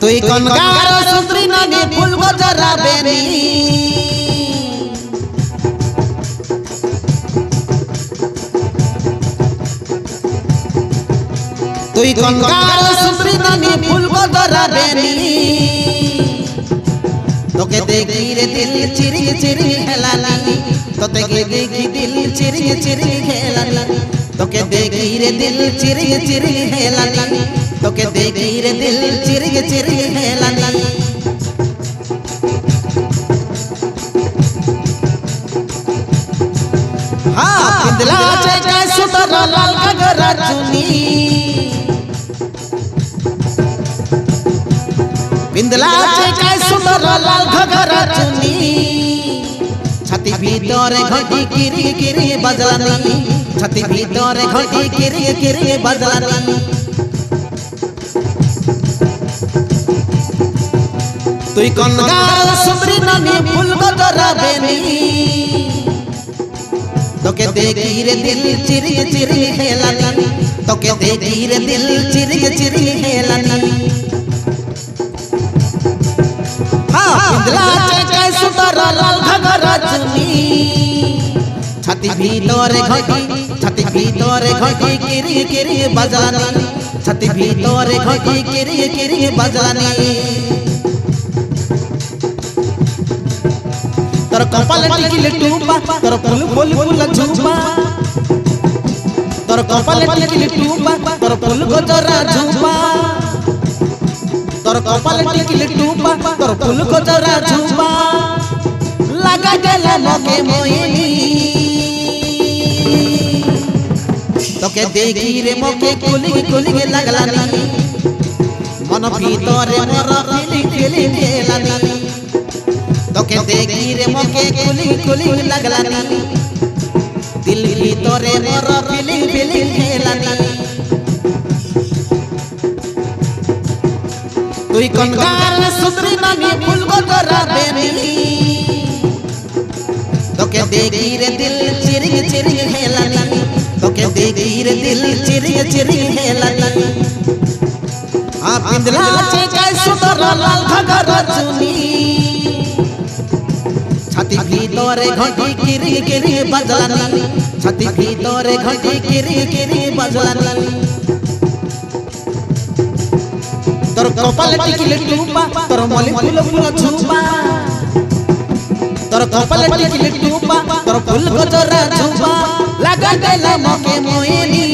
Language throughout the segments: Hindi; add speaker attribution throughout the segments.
Speaker 1: তুই কনকার সুন্দরী ননি ফুল গজরা বেনি তুই কনকার সুন্দরী ননি ফুল গজরা বেনি তোকে দেখি রে দিল চিরি চিরি খেলানি তোকে দেখি দিল চিরি চিরি খেলানি তোকে দেখি রে দিল চিরি চিরি খেলানি তোকে দেখি রে দিল চিরি চিরি খেলানি हाँ पिंदला चेका सुतर लाल घगरा चुनी पिंदला चेका सुतर लाल घगरा चुनी छाती भीतरे घटी किरी किरी बजलानी छाती भीतरे घटी किरी किरी बजलानी তুই কনকার সুন্দরী ননি ফুল গজরা বেনি তোকে দেখি রে দিল চিরি চিরি খেলানি তোকে দেখি রে দিল চিরি চিরি খেলানি হ্যাঁ পিंदला चेका सुतर लाल घगरा चुनी छाती भीतरे घटी किरी किरी बजलानी छाती भीतरे घटी किरी किरी बजलानी तोर कपाल टिकिले टूपा तोर फूल फूल फूल झूपा तोर कपाल टिकिले टूपा तोर फूल गजरा झूपा तोर कपाल टिकिले टूपा तोर फूल गजरा झूपा लगा गेला मके मोइनी তোকে দেখি রে মকে কুলি কুলি লাগলানি মন ভিতরে মোর ফিলি ফিলি খেলানি তোকে দেখি রে মকে কুলি কুলি লাগলানি দিল ভিতরে মোর ফিলি ফিলি খেলানি তুই কনকার সুন্দরী ননি ফুল গজরা বেনি তোকে দেখি রে দিল চিরি চিরি খেলানি তোকে দেখি রে দিল চিরি চিরি খেলানি আ পিंदला चेका सुतर लाल घगरा चुनी छाती भीतरे घटी किरी किरी बजलानी छाती भीतरे घटी किरी किरी बजलानी तोर कपाल टिकिले टूपा तोर मली फूल फूल झूपा तोर कपाल टिकिले टूपा तोर फूल गजरा झूपा लगा गेला मके मोइनी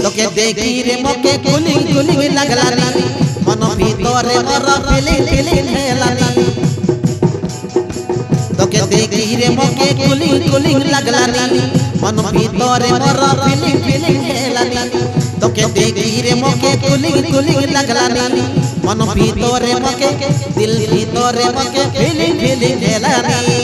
Speaker 1: তোকে দেখি রে মকে কুলি কুলি লাগলানি মন ভিতরে মোর ফিলি ফিলি খেলানি তোকে দেখি রে মকে কুলি কুলি লাগলানি মন ভিতরে মোর ফিলি ফিলি খেলানি তোকে দেখি রে মকে কুলি কুলি লাগলানি মন ভিতরে মকে দিল ভিতরে মকে ফিলি ফিলি খেলানি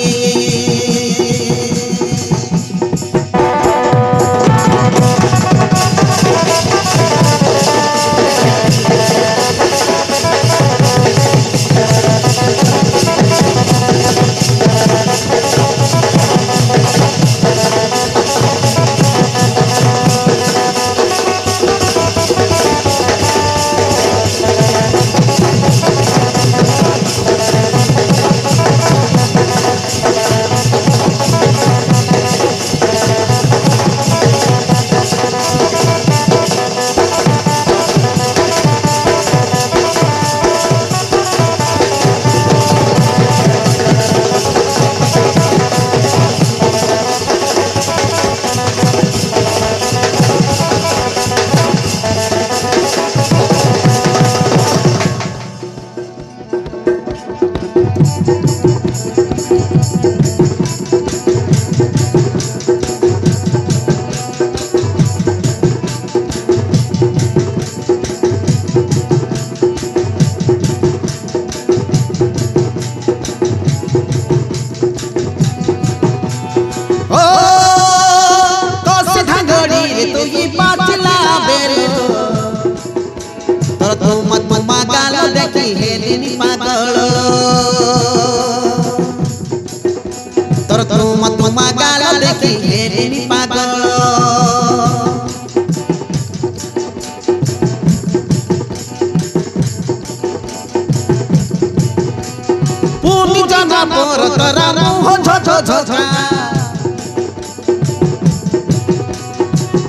Speaker 1: तोरा मुँह झो झोका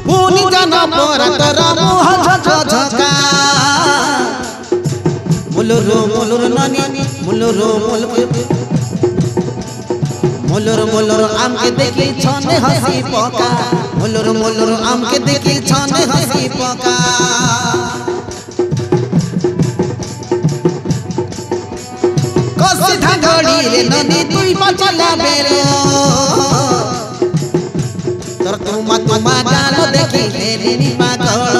Speaker 1: पुनी जाना मोरा तोरा मुँह झो झोका मुलुरु नानी मुलुरु मुलुरु आम के देखी छने हंसी पका मुलुरु आम के देखी छने हंसी पका कसी ढांगड़ी रे ननी तुई बचला बेरो तोर तुमा गालो देखी हेली पागल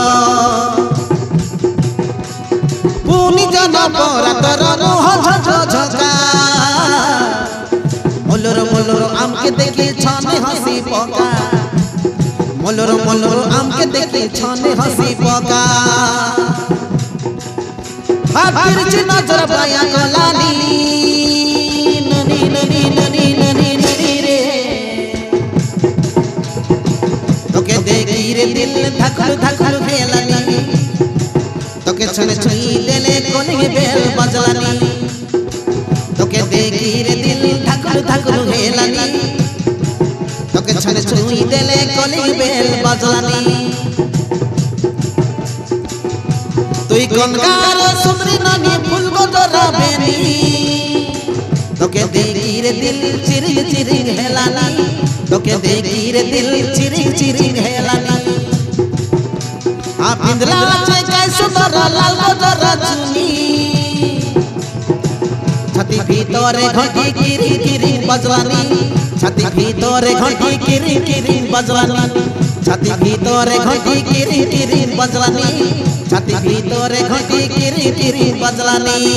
Speaker 1: पुनी जाना मोरा तोरा मुँह झो झोका मुलुरु आम के देखी छने हंसी पका मुलुरु आम के देखी छने हंसी पका हाथिर ची नजर पाया गलानी ननी रे तोके देखी रे दिल धकल खेलानी तोके छने छुई देले कोने बेल बजलानी तोके देखी रे दिल धकल खेलानी तोके छने छुई देले कोने बेल बजलानी तुई कनकार सुंदरी नानी फूल को तोरा बेनी तोके देखी रे दिल चिरिंग हेलानी तोके देखी रे दिल चिरिंग हेलानी आ पिंदला चे कैसो तोरा लाल तोरा चुनी छाती भीतरे घंटी किरी बजलानी छाती भीतरे घंटी किरी बजलानी छाती भीतरे घंटी किरी बजलानी छाती भीतरे घंटी किरी बजलानी।